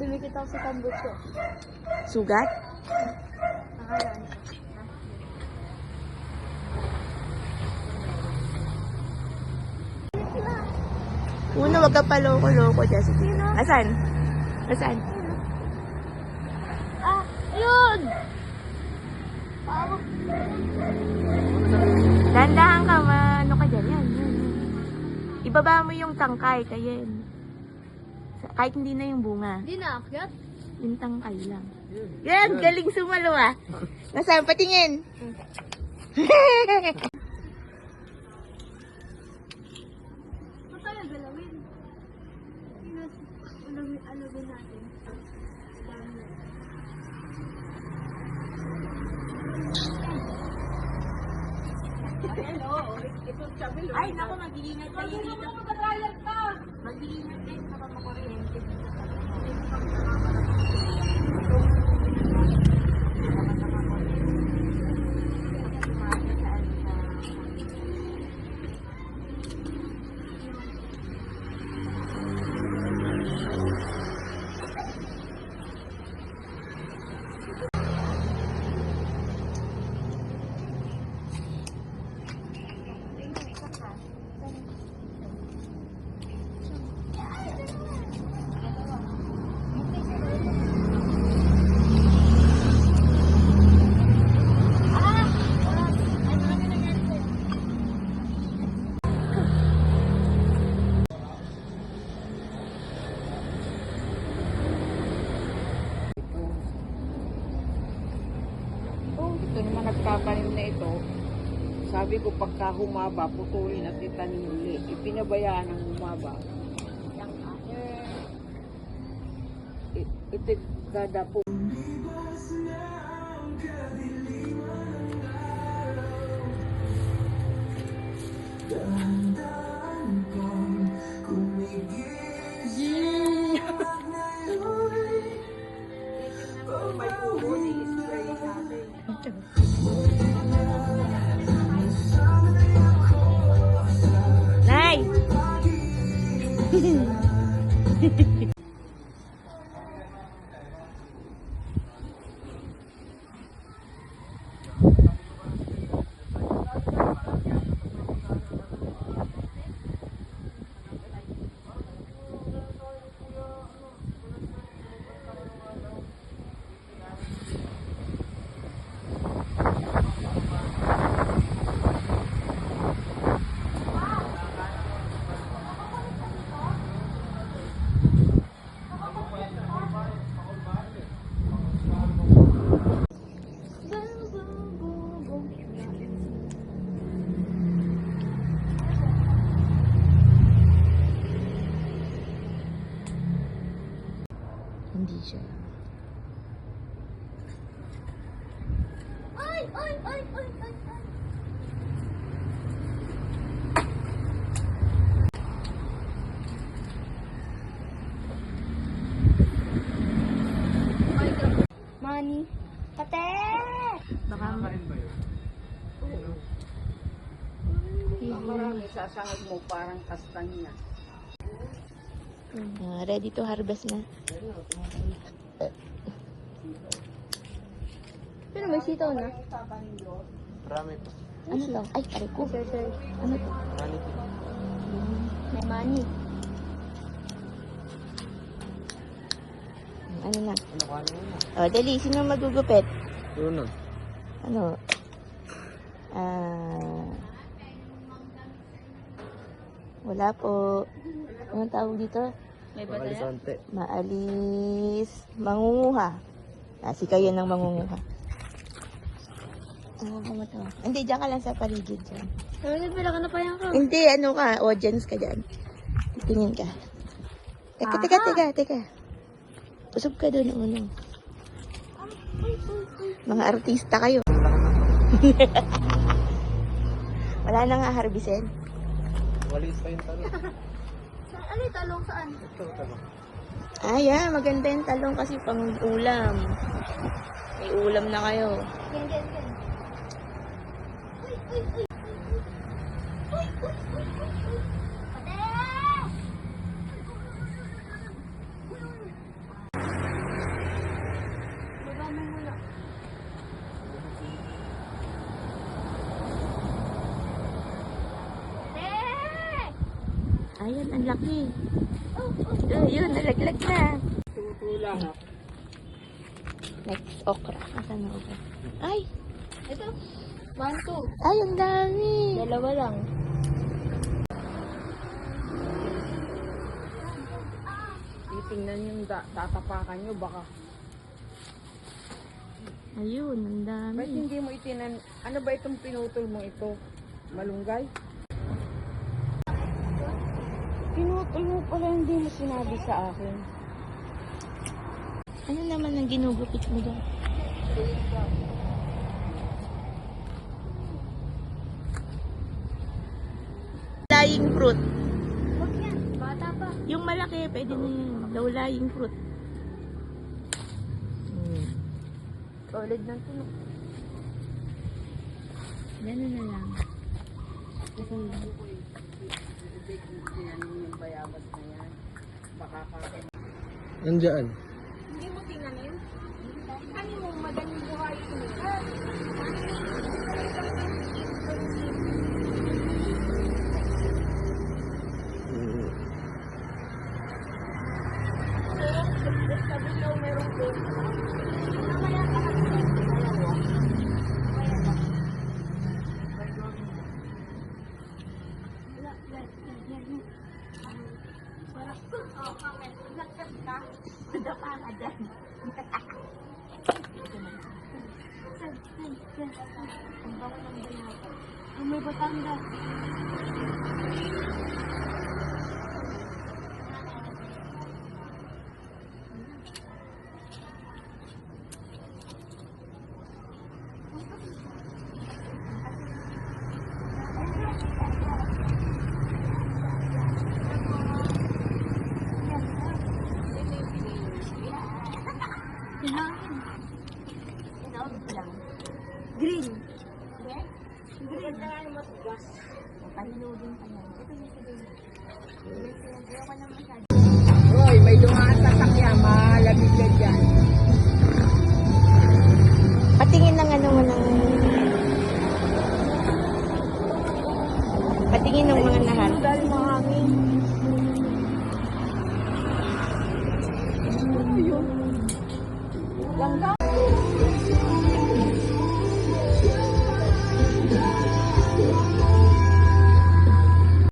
Bili kita sa tambot ko. Sugat? Nakalaan ko. Una, wag ka pa loko-loko dyan. Sino? Asan? Asan? Ah, ayun! Dandahan ka, ano ka dyan? Yan. Ibaba mo yung tangkay, kayen. Kahit hindi na yung bunga. Hindi na akyat. Yung tangkay lang. Yan, galing sumalo ah. Nasaan? Patingin. Ba't tayo galawin? Alawin natin. Ay, naku, mag-iingat kayo dito. Mag-iingat kayo sa pamakuryente. Ito naman nagtatanim na ito. Sabi ko pagka humaba, putulin at itanim uli. Ipinabayaan ng humaba. Ito kada po. May ulo, i-spray natin. Nay! Hindi siya. Ay! Ay! Ay! Ay! Ay! Ay! Money. Kate! Baka Marami sasangag mo parang kastanya. ready to harvest na. Pero may sitaw na. Marami pa. Ano to? Ay, aray ko. Sir. Ano to? Marami pa. May money. Ano na? Ano ka na? O, dali. Sino magugupit? Yun na. Ano? Wala po. Anong tawag dito? May bataya? Pagalisante. Maalis. Mangunguha. Si kayo ng mangunguha. Ano ba ito? Hindi, dyan ka lang sa paligid dyan. Sabi pala ka na pa yan ka. Hindi, ano ka, audience ka dyan. Tingin ka. Teka. Usap ka doon, ano. Mga artista kayo. Wala na nga harbisen. Walis pa yung talong. Ano yung talong saan? Ito, talong. Maganda yung talong kasi pang ulam. May ulam na kayo. Yan. Ayan, ang laki. Yun, nalaglag na. Tutula na. Next, okra. Asan ang okra? Ay! Ito. 1, 2. Ay, ang dami. Dalawa lang. Titingnan yung tatapakan nyo, baka. Ayun, ang dami. Ba't hindi mo itinan, ano ba itong pinutol mo ito? Malunggay? Pinutol mo pala, hindi mo sinabi sa akin. Ano naman ang ginugupit mo doon? Lying fruit. Huwag yan. Bata pa. Yung malaki, pwede na yun. Low-lying fruit. Solid ng tunog. Ganun na lang. Yung bayabas na yan. Baka kakain. Nandiyan. Hindi mo tinanim? Ano mo madaling buhay ito? May batanda. Green. Roy, may dumaan sasakyan, malamig ka dyan. Patingin ng ano mo ng... Patingin ng mga nahan. Dahil mahangin. Ayun. Langga.